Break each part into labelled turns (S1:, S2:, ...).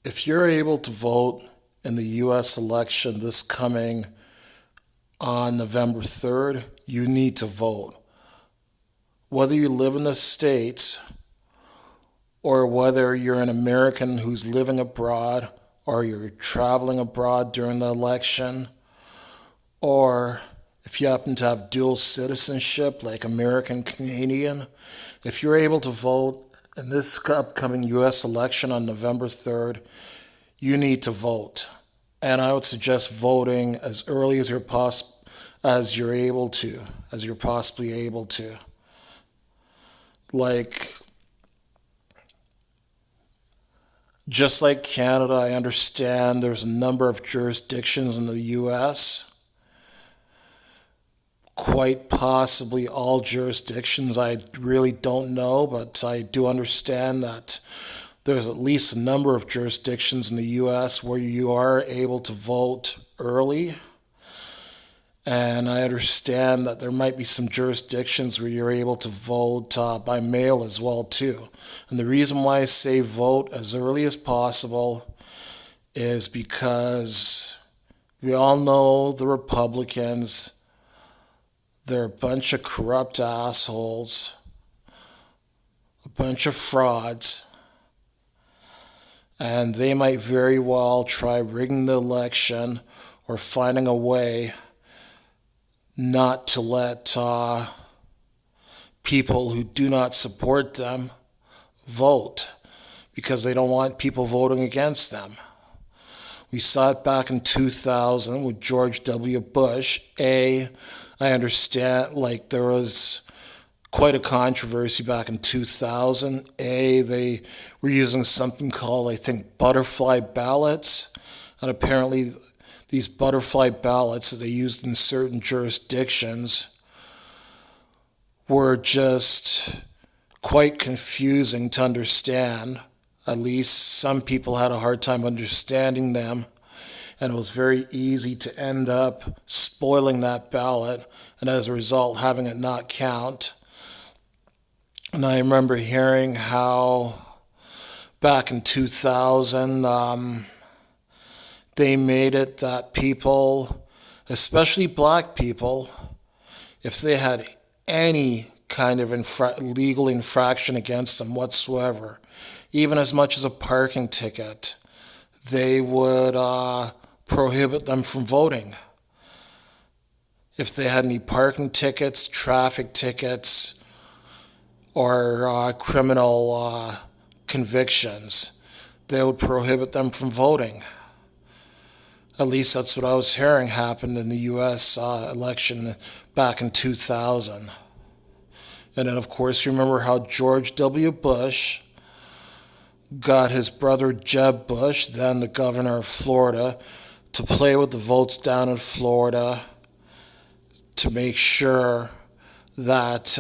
S1: If you're able to vote in the U.S. election this coming on November 3rd, you need to vote. Whether you live in the States or whether you're an American who's living abroad or you're traveling abroad during the election, or if you happen to have dual citizenship like American Canadian, if you're able to vote in this upcoming U.S. election on November 3rd, you need to vote. And I would suggest voting as early as you're able to, as you're possibly able to. Like, just like Canada, I understand there's a number of jurisdictions in the U.S., quite possibly all jurisdictions. I really don't know, but I do understand that there's at least a number of jurisdictions in the U.S. where you are able to vote early. And I understand that there might be some jurisdictions where you're able to vote by mail as well too. And the reason why I say vote as early as possible is because we all know the Republicans. They're a bunch of corrupt assholes, a bunch of frauds, and they might very well try rigging the election or finding a way not to let people who do not support them vote because they don't want people voting against them. We saw it back in 2000 with George W. Bush. I understand, like, there was quite a controversy back in 2000. They were using something called, I think, butterfly ballots. And apparently these butterfly ballots that they used in certain jurisdictions were just quite confusing to understand. At least some people had a hard time understanding them. And it was very easy to end up spoiling that ballot and as a result having it not count. And I remember hearing how back in 2000 they made it that people, especially black people, if they had any kind of legal infraction against them whatsoever, even as much as a parking ticket, they would prohibit them from voting. If they had any parking tickets, traffic tickets, or criminal convictions, they would prohibit them from voting. At least that's what I was hearing happened in the U.S. Election back in 2000. And then, of course, you remember how George W. Bush got his brother Jeb Bush, then the governor of Florida, to play with the votes down in Florida to make sure that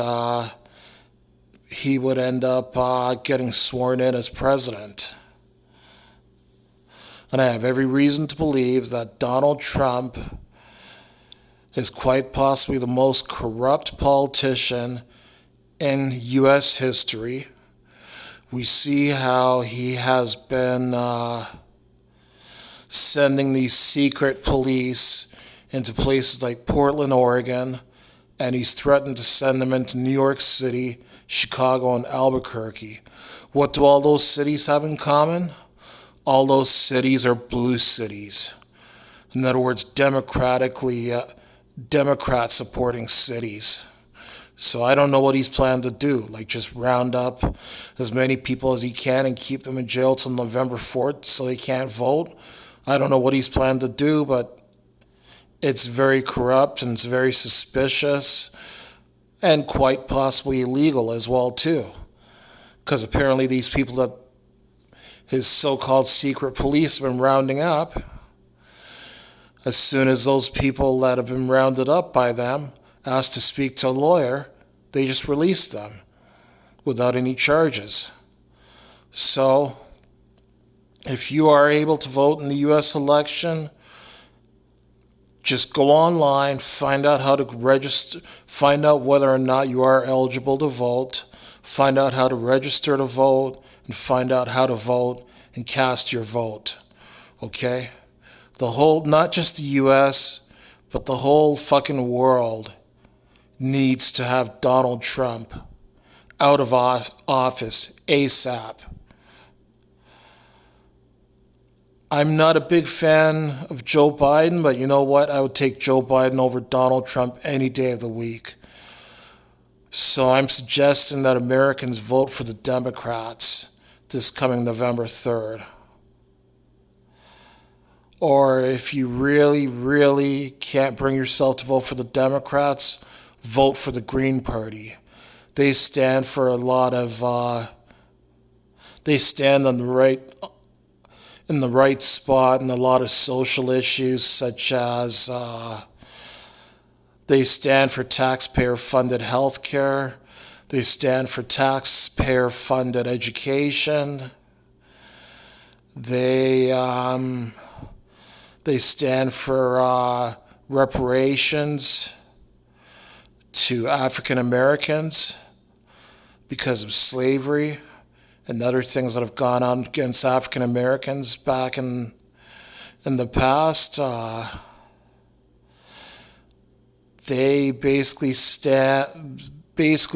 S1: he would end up getting sworn in as president. And I have every reason to believe that Donald Trump is quite possibly the most corrupt politician in U.S. history. We see how he has been sending these secret police into places like Portland, Oregon, and he's threatened to send them into New York City, Chicago, and Albuquerque. What do all those cities have in common? All those cities are blue cities. In other words, Democrat-supporting cities. So I don't know what he's planned to do, like just round up as many people as he can and keep them in jail till November 4th so they can't vote. I don't know what he's planned to do, but it's very corrupt and it's very suspicious and quite possibly illegal as well too. Because apparently these people that his so-called secret police have been rounding up, as soon as those people that have been rounded up by them asked to speak to a lawyer, they just released them without any charges. So, if you are able to vote in the U.S. election, just go online, find out how to register, find out whether or not you are eligible to vote, find out how to register to vote, and find out how to vote and cast your vote. Okay? The whole, not just the US, but the whole fucking world needs to have Donald Trump out of office ASAP. I'm not a big fan of Joe Biden, but you know what? I would take Joe Biden over Donald Trump any day of the week. So I'm suggesting that Americans vote for the Democrats this coming November 3rd. Or if you really, really can't bring yourself to vote for the Democrats, vote for the Green Party. They stand for a lot of, they stand on the right, in the right spot in a lot of social issues, such as they stand for taxpayer-funded health care. They stand for taxpayer-funded education. They stand for reparations to African Americans because of slavery and other things that have gone on against African Americans back in the past. They basically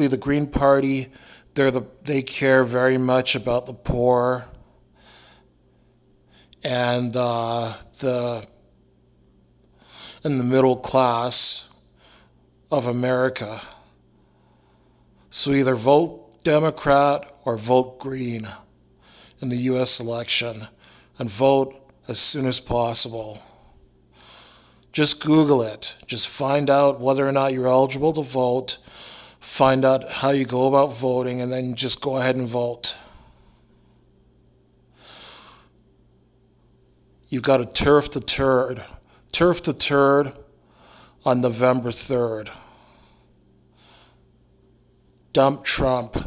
S1: the Green Party, they care very much about the poor and the middle class of America. So either vote Democrat or vote Green in the U.S. election, and vote as soon as possible. Just Google it. Just find out whether or not you're eligible to vote. Find out how you go about voting, and then just go ahead and vote. You've got to turf the turd. Turf the turd on November 3rd. Dump Trump.